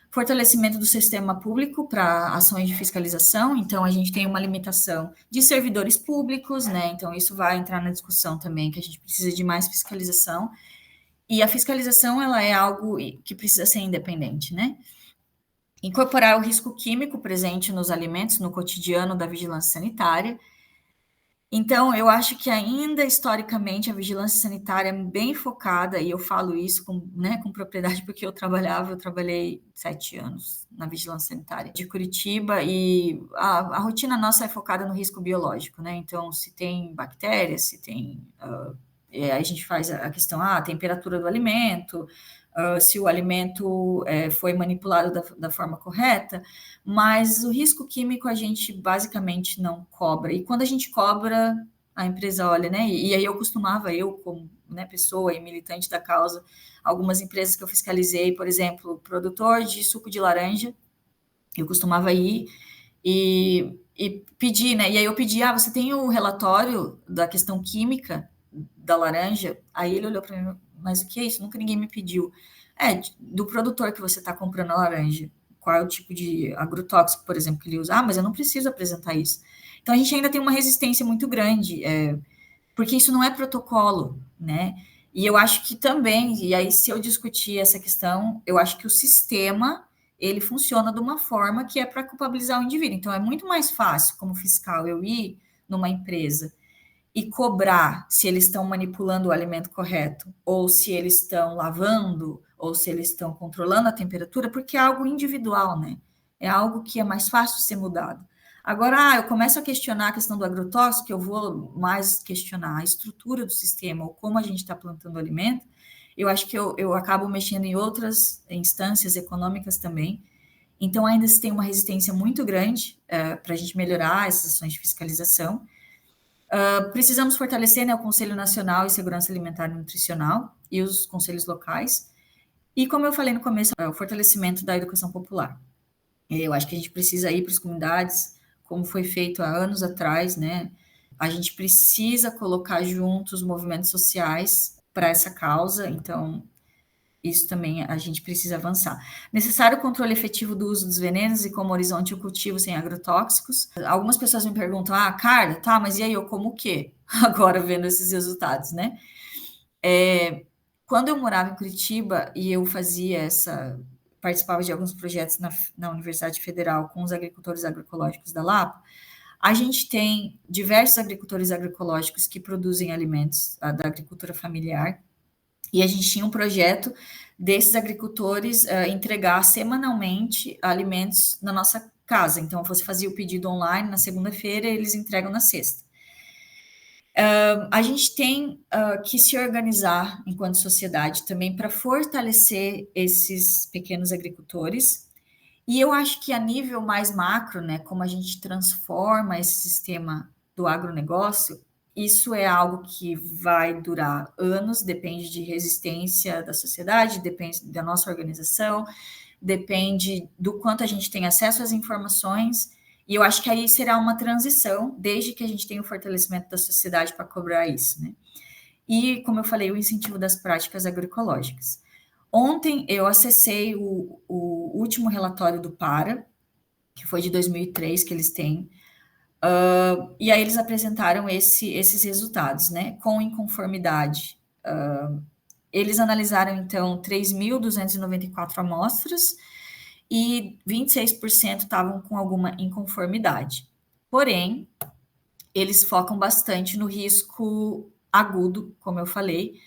Fortalecimento do sistema público para ações de fiscalização, então a gente tem uma limitação de servidores públicos, né? Então isso vai entrar na discussão também, que a gente precisa de mais fiscalização, e a fiscalização ela é algo que precisa ser independente, né? Incorporar o risco químico presente nos alimentos no cotidiano da vigilância sanitária. Então, eu acho que ainda historicamente a vigilância sanitária é bem focada, e eu falo isso com, né, com propriedade porque eu trabalhei 7 anos na vigilância sanitária de Curitiba, e a rotina nossa é focada no risco biológico, né? Então, se tem bactérias, se tem. A gente faz a questão, a temperatura do alimento, se o alimento foi manipulado da forma correta, mas o risco químico a gente basicamente não cobra. E quando a gente cobra, a empresa olha, né? E aí eu como, né, pessoa e militante da causa, algumas empresas que eu fiscalizei, por exemplo, produtor de suco de laranja, eu costumava ir e pedir, né? E aí eu pedi, você tem o relatório da questão química da laranja? Aí ele olhou para mim, mas o que é isso? Nunca ninguém me pediu. Do produtor que você está comprando a laranja. Qual é o tipo de agrotóxico, por exemplo, que ele usa? Mas eu não preciso apresentar isso. Então a gente ainda tem uma resistência muito grande, porque isso não é protocolo, né? E eu acho que também, e aí se eu discutir essa questão, eu acho que o sistema ele funciona de uma forma que é para culpabilizar o indivíduo. Então é muito mais fácil, como fiscal, eu ir numa empresa e cobrar se eles estão manipulando o alimento correto, ou se eles estão lavando, ou se eles estão controlando a temperatura, porque é algo individual, né? É algo que é mais fácil de ser mudado. Agora, eu começo a questionar a questão do agrotóxico, eu vou mais questionar a estrutura do sistema, ou como a gente está plantando o alimento, eu acho que eu acabo mexendo em outras instâncias econômicas também. Então, ainda se tem uma resistência muito grande para a gente melhorar essas ações de fiscalização. Precisamos fortalecer, né, o Conselho Nacional de Segurança Alimentar e Nutricional e os conselhos locais. E, como eu falei no começo, o fortalecimento da educação popular. Eu acho que a gente precisa ir para as comunidades, como foi feito há anos atrás, né? A gente precisa colocar juntos os movimentos sociais para essa causa, então isso também a gente precisa avançar. Necessário controle efetivo do uso dos venenos e como horizonte o cultivo sem agrotóxicos. Algumas pessoas me perguntam, Carla, tá, mas e aí eu como o quê? Agora vendo esses resultados, né? Quando eu morava em Curitiba e eu participava de alguns projetos na Universidade Federal com os agricultores agroecológicos da Lapa, a gente tem diversos agricultores agroecológicos que produzem alimentos da agricultura familiar, e a gente tinha um projeto desses agricultores entregar semanalmente alimentos na nossa casa. Então, você fazia o pedido online na segunda-feira e eles entregam na sexta. A gente tem que se organizar enquanto sociedade também para fortalecer esses pequenos agricultores. E eu acho que a nível mais macro, né, como a gente transforma esse sistema do agronegócio, isso é algo que vai durar anos, depende de resistência da sociedade, depende da nossa organização, depende do quanto a gente tem acesso às informações, e eu acho que aí será uma transição, desde que a gente tenha o fortalecimento da sociedade para cobrar isso, né? E, como eu falei, o incentivo das práticas agroecológicas. Ontem eu acessei o último relatório do PARA, que foi de 2003, que eles têm, e aí eles apresentaram esses resultados, né? Com inconformidade. Eles analisaram, então, 3.294 amostras e 26% estavam com alguma inconformidade. Porém, eles focam bastante no risco agudo, como eu falei,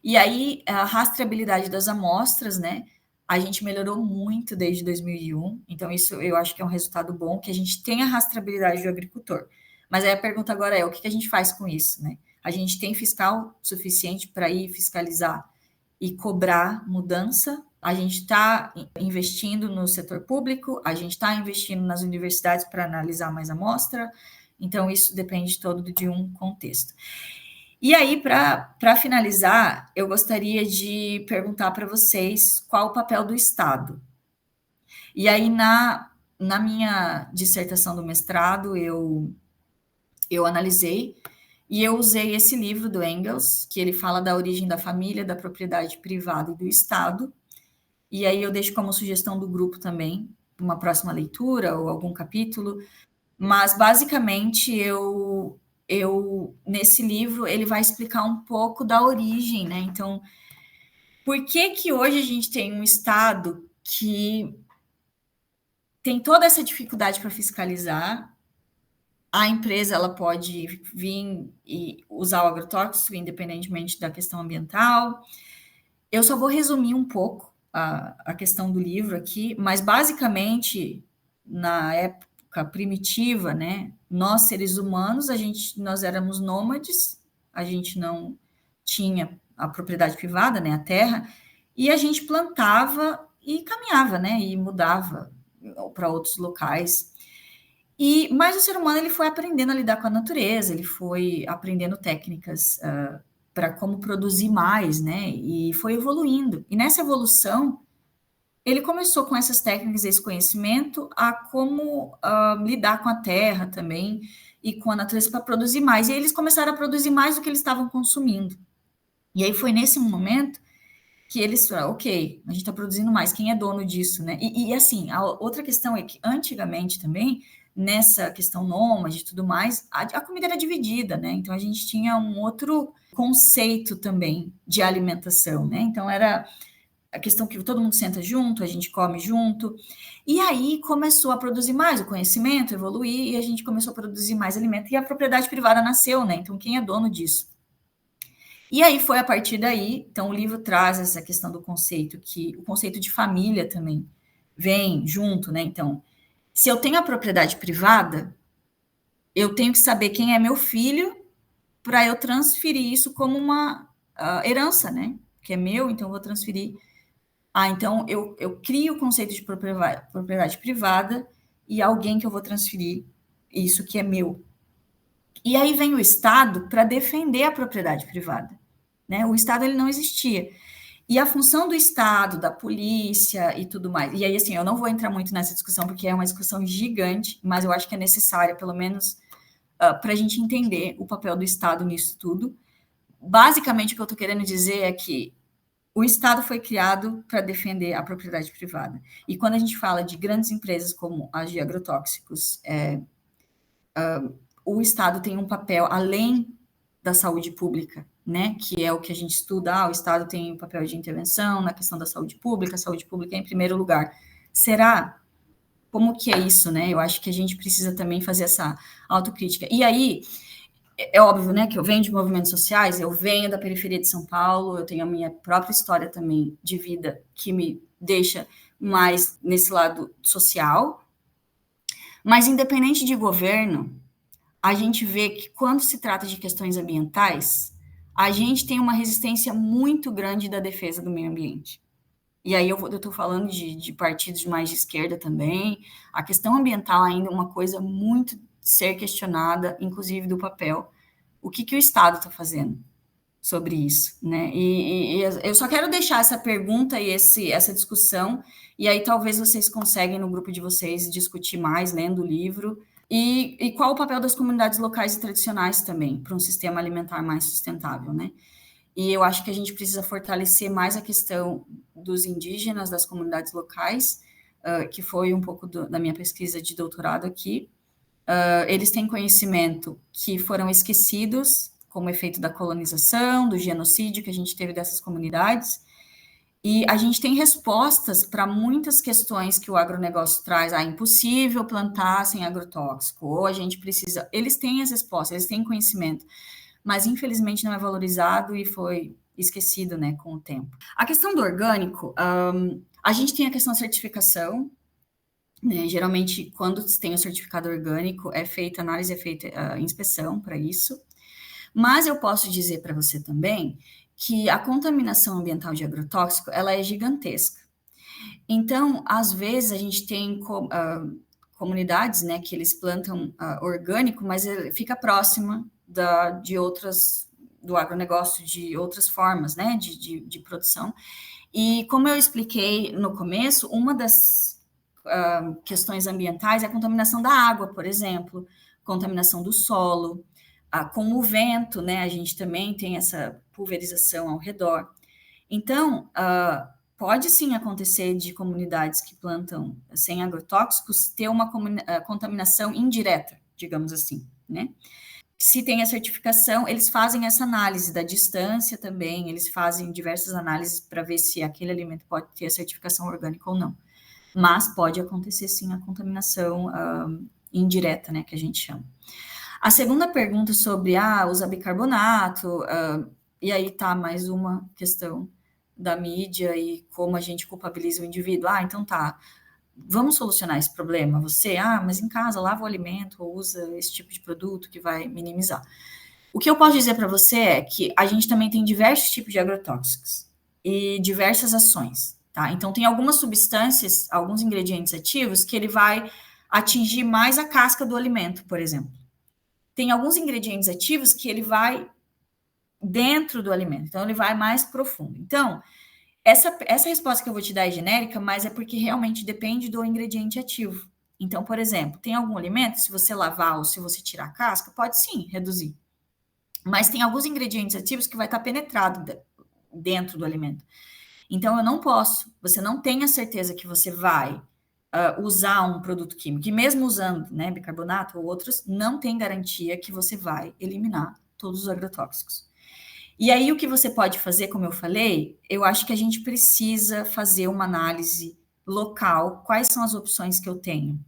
e aí a rastreabilidade das amostras, né? a gente melhorou muito desde 2001, então isso eu acho que é um resultado bom, que a gente tem a rastreabilidade do agricultor. Mas aí a pergunta agora é, o que a gente faz com isso, né? A gente tem fiscal suficiente para ir fiscalizar e cobrar mudança? A gente está investindo no setor público, a gente está investindo nas universidades para analisar mais amostra, então isso depende todo de um contexto. E aí, para finalizar, eu gostaria de perguntar para vocês qual o papel do Estado. E aí, na minha dissertação do mestrado, eu analisei e eu usei esse livro do Engels, que ele fala da origem da família, da propriedade privada e do Estado. E aí eu deixo como sugestão do grupo também, uma próxima leitura ou algum capítulo. Mas, basicamente, nesse livro, ele vai explicar um pouco da origem, né? Então, por que hoje a gente tem um Estado que tem toda essa dificuldade para fiscalizar? A empresa ela pode vir e usar o agrotóxico, independentemente da questão ambiental. Eu só vou resumir um pouco a questão do livro aqui, mas basicamente, na época primitiva, né, nós seres humanos, nós éramos nômades, a gente não tinha a propriedade privada, né, a terra, e a gente plantava e caminhava, né, e mudava para outros locais. Mas o ser humano ele foi aprendendo a lidar com a natureza, ele foi aprendendo técnicas para como produzir mais, né? E foi evoluindo. E nessa evolução, ele começou com essas técnicas, esse conhecimento, a como lidar com a terra também e com a natureza para produzir mais. E aí eles começaram a produzir mais do que eles estavam consumindo. E aí foi nesse momento que eles falaram, ok, a gente está produzindo mais, quem é dono disso, né? E assim, a outra questão é que antigamente também, nessa questão nômade e tudo mais, a comida era dividida, né? Então a gente tinha um outro conceito também de alimentação, né? Então era a questão que todo mundo senta junto, a gente come junto, e aí começou a produzir mais, o conhecimento evoluir, e a gente começou a produzir mais alimento, e a propriedade privada nasceu, né? Então quem é dono disso? E aí foi a partir daí, então o livro traz essa questão do conceito, que o conceito de família também vem junto, né? Então, se eu tenho a propriedade privada, eu tenho que saber quem é meu filho para eu transferir isso como uma herança, né? Que é meu, então eu vou transferir. Então eu crio o conceito de propriedade privada e alguém que eu vou transferir isso que é meu. E aí vem o Estado para defender a propriedade privada. Né? O Estado ele não existia. E a função do Estado, da polícia e tudo mais. E aí, assim, eu não vou entrar muito nessa discussão, porque é uma discussão gigante, mas eu acho que é necessária, pelo menos, para a gente entender o papel do Estado nisso tudo. Basicamente, o que eu estou querendo dizer é que o Estado foi criado para defender a propriedade privada. E quando a gente fala de grandes empresas como as de agrotóxicos, o Estado tem um papel além da saúde pública, né? Que é o que a gente estuda. O Estado tem um papel de intervenção na questão da saúde pública, a saúde pública é em primeiro lugar. Será? Como que é isso, né? Eu acho que a gente precisa também fazer essa autocrítica. E aí, é óbvio, né, que eu venho de movimentos sociais, eu venho da periferia de São Paulo, eu tenho a minha própria história também de vida que me deixa mais nesse lado social. Mas independente de governo, a gente vê que quando se trata de questões ambientais, a gente tem uma resistência muito grande da defesa do meio ambiente. E aí eu estou falando de partidos mais de esquerda também. A questão ambiental ainda é uma coisa muito ser questionada, inclusive do papel. O que o Estado está fazendo sobre isso, né? E eu só quero deixar essa pergunta e essa discussão, e aí talvez vocês conseguem no grupo de vocês discutir mais, lendo o livro, e qual o papel das comunidades locais e tradicionais também para um sistema alimentar mais sustentável, né? E eu acho que a gente precisa fortalecer mais a questão dos indígenas, das comunidades locais, que foi um pouco da minha pesquisa de doutorado aqui. Eles têm conhecimento que foram esquecidos como efeito da colonização, do genocídio que a gente teve dessas comunidades, e a gente tem respostas para muitas questões que o agronegócio traz. É impossível plantar sem agrotóxico, ou a gente precisa... Eles têm as respostas, eles têm conhecimento, mas infelizmente não é valorizado e foi esquecido, né, com o tempo. A questão do orgânico, A gente tem a questão da certificação, né? Geralmente, quando se tem o certificado orgânico, é feita análise, é feita a inspeção para isso. Mas eu posso dizer para você também que a contaminação ambiental de agrotóxico, ela é gigantesca. Então, às vezes, a gente tem comunidades, né, que eles plantam orgânico, mas ele fica próxima de outras, do agronegócio, de outras formas, né, de produção. E como eu expliquei no começo, uma das questões ambientais é a contaminação da água, por exemplo, contaminação do solo, com o vento, né, a gente também tem essa pulverização ao redor. Então, pode sim acontecer de comunidades que plantam sem agrotóxicos ter uma contaminação indireta, digamos assim, né? Se tem a certificação, eles fazem essa análise da distância também, eles fazem diversas análises para ver se aquele alimento pode ter a certificação orgânica ou não. Mas pode acontecer sim a contaminação indireta, né, que a gente chama. A segunda pergunta sobre usar bicarbonato, e aí tá mais uma questão da mídia e como a gente culpabiliza o indivíduo. Então tá, vamos solucionar esse problema. Você, mas em casa lava o alimento ou usa esse tipo de produto que vai minimizar. O que eu posso dizer para você é que a gente também tem diversos tipos de agrotóxicos e diversas ações, tá? Então tem algumas substâncias, alguns ingredientes ativos que ele vai atingir mais a casca do alimento, por exemplo. Tem alguns ingredientes ativos que ele vai dentro do alimento, então ele vai mais profundo. Então, essa resposta que eu vou te dar é genérica, mas é porque realmente depende do ingrediente ativo. Então, por exemplo, tem algum alimento, se você lavar ou se você tirar a casca, pode sim reduzir. Mas tem alguns ingredientes ativos que vai estar penetrado dentro do alimento. Então, eu não posso, você não tem a certeza que você vai usar um produto químico, e mesmo usando, né, bicarbonato ou outros, não tem garantia que você vai eliminar todos os agrotóxicos. E aí, o que você pode fazer, como eu falei, eu acho que a gente precisa fazer uma análise local, quais são as opções que eu tenho.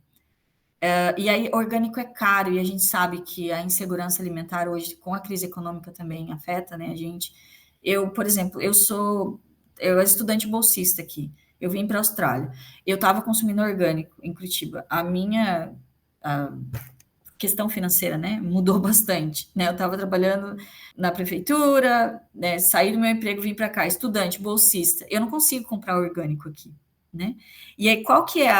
E aí, orgânico é caro, e a gente sabe que a insegurança alimentar hoje, com a crise econômica também afeta, né, a gente. Eu, por exemplo, eu sou estudante bolsista aqui, eu vim para a Austrália, eu estava consumindo orgânico em Curitiba, a minha questão financeira, né, mudou bastante, né, eu estava trabalhando na prefeitura, né, saí do meu emprego, vim para cá, estudante, bolsista, eu não consigo comprar orgânico aqui, né, e aí qual que é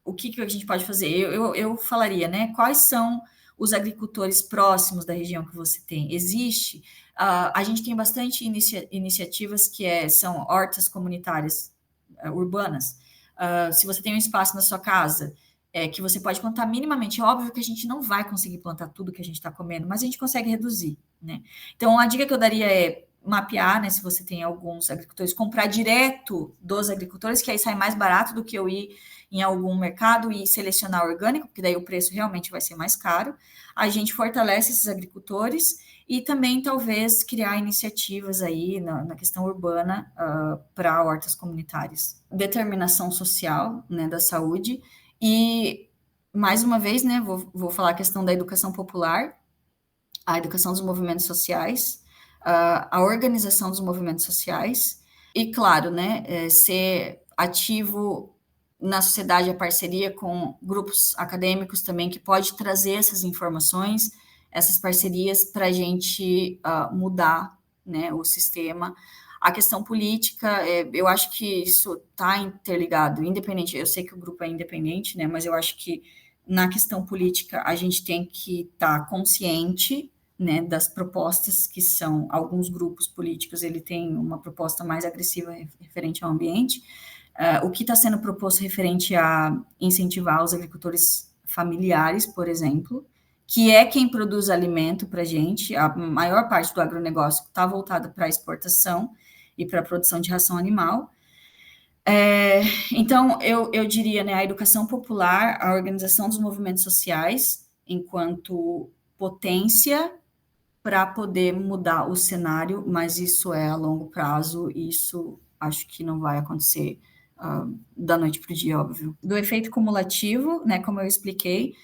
o que a gente pode fazer? Eu falaria, né, quais são os agricultores próximos da região que você tem? Existe, a gente tem bastante iniciativas que são hortas comunitárias urbanas, se você tem um espaço na sua casa, que você pode plantar minimamente. É óbvio que a gente não vai conseguir plantar tudo que a gente está comendo, mas a gente consegue reduzir, né? Então, a dica que eu daria é mapear, né? Se você tem alguns agricultores, comprar direto dos agricultores, que aí sai mais barato do que eu ir em algum mercado e selecionar orgânico, porque daí o preço realmente vai ser mais caro. A gente fortalece esses agricultores e também talvez criar iniciativas aí na questão urbana para hortas comunitárias. Determinação social, né, da saúde. E, mais uma vez, né, vou falar a questão da educação popular, a educação dos movimentos sociais, a organização dos movimentos sociais, e, claro, né, ser ativo na sociedade, a parceria com grupos acadêmicos também, que pode trazer essas informações, essas parcerias, para a gente mudar, né, o sistema. A questão política, eu acho que isso está interligado, independente, eu sei que o grupo é independente, né, mas eu acho que na questão política a gente tem que estar consciente, né, das propostas que são, alguns grupos políticos, ele tem uma proposta mais agressiva referente ao ambiente, o que está sendo proposto referente a incentivar os agricultores familiares, por exemplo, que é quem produz alimento para a gente, a maior parte do agronegócio está voltada para a exportação e para a produção de ração animal. Então, eu diria, né, a educação popular, a organização dos movimentos sociais, enquanto potência para poder mudar o cenário, mas isso é a longo prazo, e isso acho que não vai acontecer da noite para o dia, óbvio. Do efeito cumulativo, né, como eu expliquei,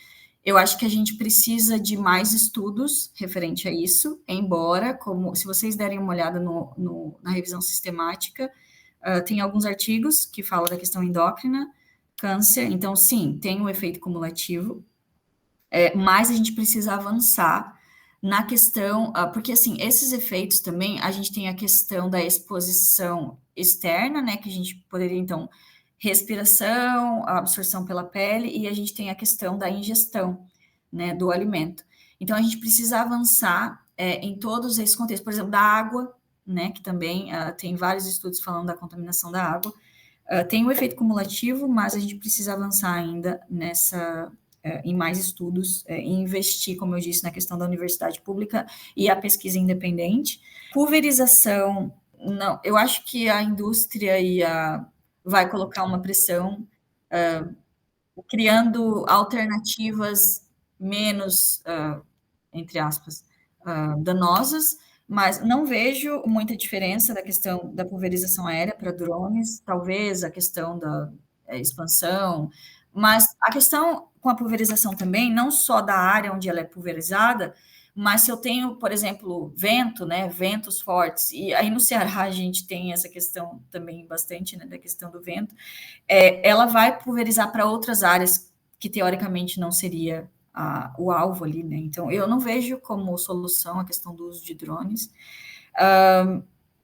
eu acho que a gente precisa de mais estudos referente a isso, embora, se vocês derem uma olhada na revisão sistemática, Tem alguns artigos que falam da questão endócrina, câncer, então, sim, tem um efeito cumulativo, mas a gente precisa avançar na questão, porque, assim, esses efeitos também, a gente tem a questão da exposição externa, né, que a gente poderia, então, respiração, a absorção pela pele, e a gente tem a questão da ingestão, né, do alimento. Então, a gente precisa avançar em todos esses contextos, por exemplo, da água, né, que também tem vários estudos falando da contaminação da água. Tem um efeito cumulativo, mas a gente precisa avançar ainda em mais estudos, e investir, como eu disse, na questão da universidade pública e a pesquisa independente. Pulverização, não, eu acho que a indústria vai colocar uma pressão, criando alternativas menos, entre aspas, danosas, mas não vejo muita diferença da questão da pulverização aérea para drones, talvez a questão da expansão, mas a questão com a pulverização também, não só da área onde ela é pulverizada, mas se eu tenho, por exemplo, vento, né, ventos fortes, e aí no Ceará a gente tem essa questão também bastante, né, da questão do vento, ela vai pulverizar para outras áreas que teoricamente não seria o alvo ali, né? Então, eu não vejo como solução a questão do uso de drones.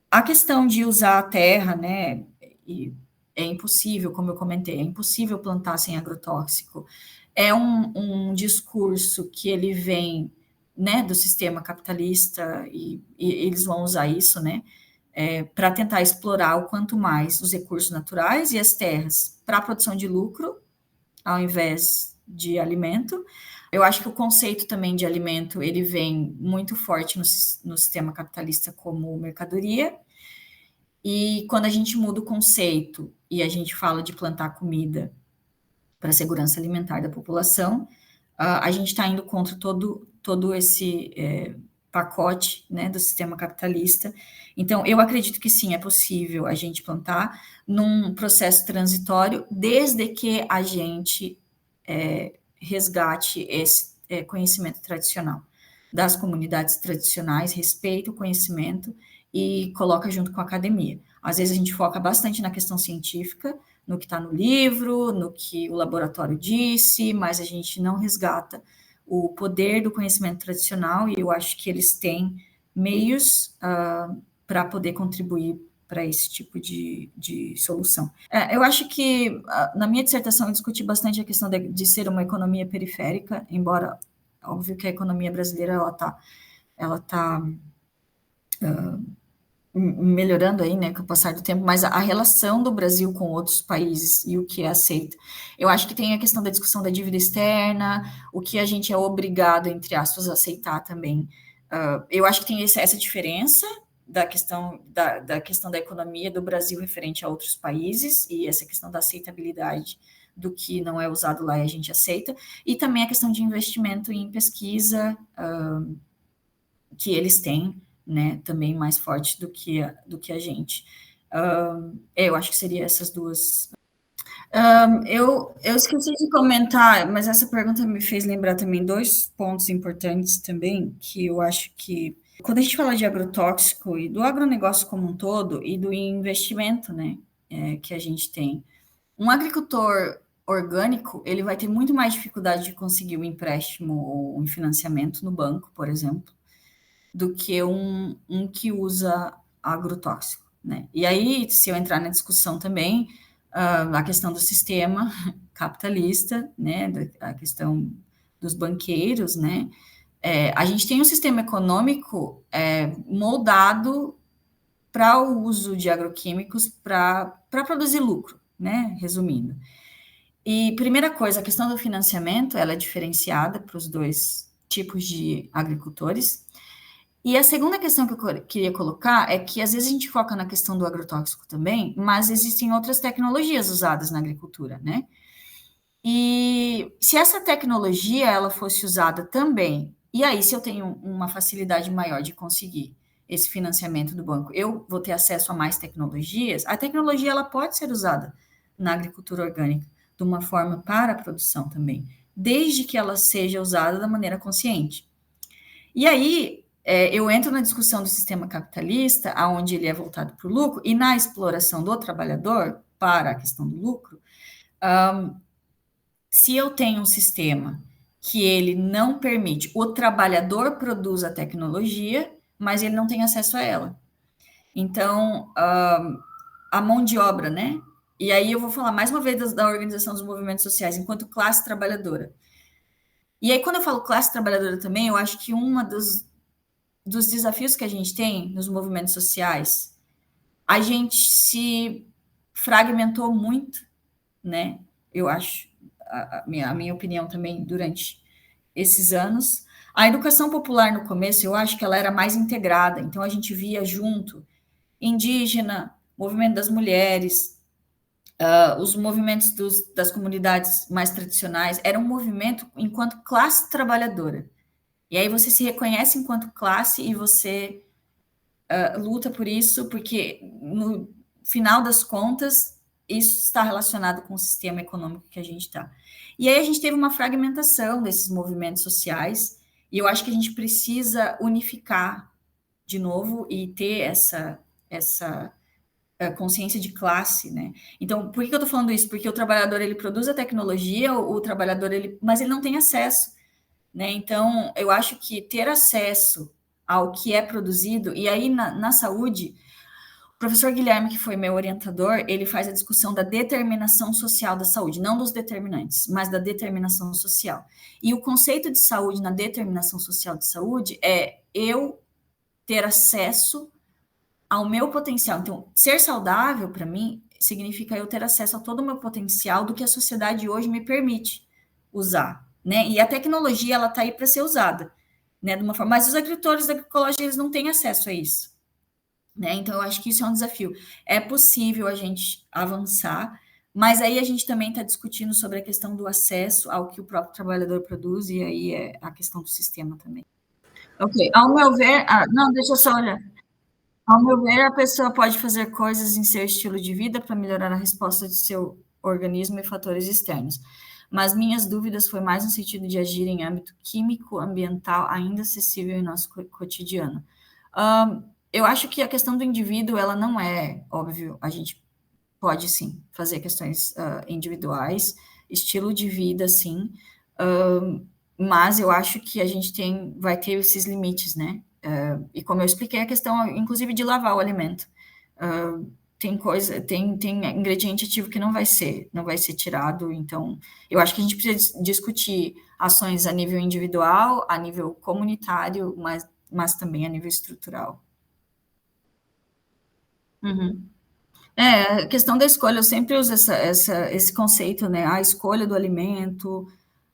A questão de usar a terra, né? É impossível, como eu comentei, é impossível plantar sem agrotóxico. É um discurso que ele vem, né, do sistema capitalista e eles vão usar isso, né? Para tentar explorar o quanto mais os recursos naturais e as terras para a produção de lucro, ao invés de alimento. Eu acho que o conceito também de alimento, ele vem muito forte no sistema capitalista como mercadoria, e quando a gente muda o conceito e a gente fala de plantar comida para a segurança alimentar da população, a gente está indo contra todo esse pacote, né, do sistema capitalista. Então, eu acredito que sim, é possível a gente plantar num processo transitório, desde que a gente resgate esse conhecimento tradicional das comunidades tradicionais, respeita o conhecimento e coloca junto com a academia. Às vezes a gente foca bastante na questão científica, no que está no livro, no que o laboratório disse, mas a gente não resgata o poder do conhecimento tradicional, e eu acho que eles têm meios para poder contribuir para esse tipo de solução. Eu acho que, na minha dissertação, eu discuti bastante a questão de ser uma economia periférica, embora, óbvio que a economia brasileira, ela tá melhorando aí, né, com o passar do tempo, mas a relação do Brasil com outros países e o que é aceito. Eu acho que tem a questão da discussão da dívida externa, o que a gente é obrigado, entre aspas, a aceitar também. Eu acho que tem essa diferença da questão da economia do Brasil referente a outros países, e essa questão da aceitabilidade do que não é usado lá e a gente aceita, e também a questão de investimento em pesquisa, que eles têm, né, também mais forte do que a gente. Eu acho que seria essas duas. Eu esqueci de comentar, mas essa pergunta me fez lembrar também dois pontos importantes também, que eu acho que, quando a gente fala de agrotóxico e do agronegócio como um todo, e do investimento, né, que a gente tem, um agricultor orgânico, ele vai ter muito mais dificuldade de conseguir um empréstimo ou um financiamento no banco, por exemplo, do que um que usa agrotóxico, né? E aí, se eu entrar na discussão também, a questão do sistema capitalista, né, a questão dos banqueiros, né, a gente tem um sistema econômico moldado para o uso de agroquímicos para produzir lucro, né, resumindo. E primeira coisa, a questão do financiamento, ela é diferenciada para os dois tipos de agricultores. E a segunda questão que eu queria colocar é que às vezes a gente foca na questão do agrotóxico também, mas existem outras tecnologias usadas na agricultura, né? E se essa tecnologia ela fosse usada também, e aí se eu tenho uma facilidade maior de conseguir esse financiamento do banco, eu vou ter acesso a mais tecnologias, a tecnologia ela pode ser usada na agricultura orgânica de uma forma para a produção também, desde que ela seja usada da maneira consciente. E aí, eu entro na discussão do sistema capitalista, aonde ele é voltado para o lucro, e na exploração do trabalhador para a questão do lucro, se eu tenho um sistema que ele não permite, o trabalhador produz a tecnologia, mas ele não tem acesso a ela. Então, a mão de obra, né? E aí eu vou falar mais uma vez da organização dos movimentos sociais enquanto classe trabalhadora. E aí, quando eu falo classe trabalhadora também, eu acho que dos desafios que a gente tem nos movimentos sociais, a gente se fragmentou muito, né? Eu acho, a minha opinião também, durante esses anos. A educação popular no começo, eu acho que ela era mais integrada, então a gente via junto indígena, movimento das mulheres, os movimentos das comunidades mais tradicionais, era um movimento enquanto classe trabalhadora. E aí você se reconhece enquanto classe e você luta por isso, porque no final das contas, isso está relacionado com o sistema econômico que a gente está. E aí a gente teve uma fragmentação desses movimentos sociais, e eu acho que a gente precisa unificar de novo e ter essa consciência de classe, né? Então, por que eu estou falando isso? Porque o trabalhador, ele produz a tecnologia, o trabalhador, mas ele não tem acesso, né? Então, eu acho que ter acesso ao que é produzido, e aí na saúde, o professor Guilherme, que foi meu orientador, ele faz a discussão da determinação social da saúde, não dos determinantes, mas da determinação social. E o conceito de saúde na determinação social de saúde é eu ter acesso ao meu potencial. Então, ser saudável, para mim, significa eu ter acesso a todo o meu potencial do que a sociedade hoje me permite usar, né? E a tecnologia, ela está aí para ser usada, né? De uma forma, mas os agricultores da agroecologia, eles não têm acesso a isso, né? Então, eu acho que isso é um desafio. É possível a gente avançar, mas aí a gente também está discutindo sobre a questão do acesso ao que o próprio trabalhador produz, e aí é a questão do sistema também. Ok, ao meu ver, não, deixa eu só olhar. Ao meu ver, a pessoa pode fazer coisas em seu estilo de vida para melhorar a resposta de seu organismo e fatores externos. Mas minhas dúvidas foi mais no sentido de agir em âmbito químico, ambiental, ainda acessível em nosso cotidiano. Eu acho que a questão do indivíduo, ela não é óbvio. A gente pode sim fazer questões individuais, estilo de vida, sim. Mas eu acho que a gente vai ter esses limites, né? E como eu expliquei, a questão, inclusive, de lavar o alimento. Tem ingrediente ativo que não vai ser tirado. Então, eu acho que a gente precisa discutir ações a nível individual, a nível comunitário, mas também a nível estrutural. Uhum. A questão da escolha, eu sempre uso esse conceito, né? A escolha do alimento,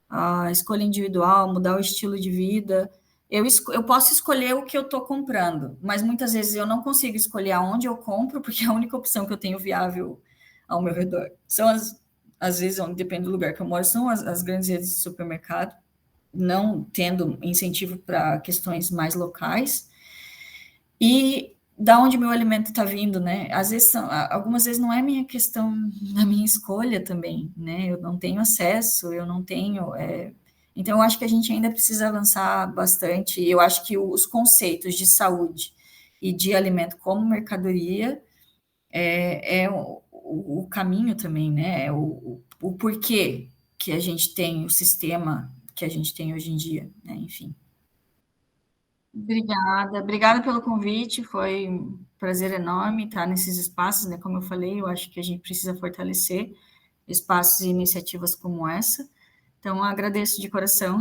a escolha individual, mudar o estilo de vida. Eu posso escolher o que eu estou comprando, mas muitas vezes eu não consigo escolher aonde eu compro, porque a única opção que eu tenho viável ao meu redor são às vezes, onde depende do lugar que eu moro, são as grandes redes de supermercado, não tendo incentivo para questões mais locais. E da onde meu alimento está vindo, né? Às vezes, algumas vezes não é minha questão da minha escolha também, né? Eu não tenho acesso, eu não tenho. Então, eu acho que a gente ainda precisa avançar bastante. Eu acho que os conceitos de saúde e de alimento como mercadoria é o caminho também, né? É o porquê que a gente tem o sistema que a gente tem hoje em dia, né? Enfim. Obrigada pelo convite, foi um prazer enorme estar nesses espaços, né? Como eu falei, eu acho que a gente precisa fortalecer espaços e iniciativas como essa. Então, agradeço de coração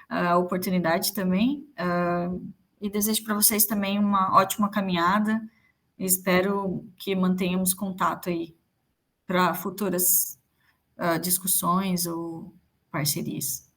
a oportunidade também, e desejo para vocês também uma ótima caminhada. Espero que mantenhamos contato aí para futuras discussões ou parcerias.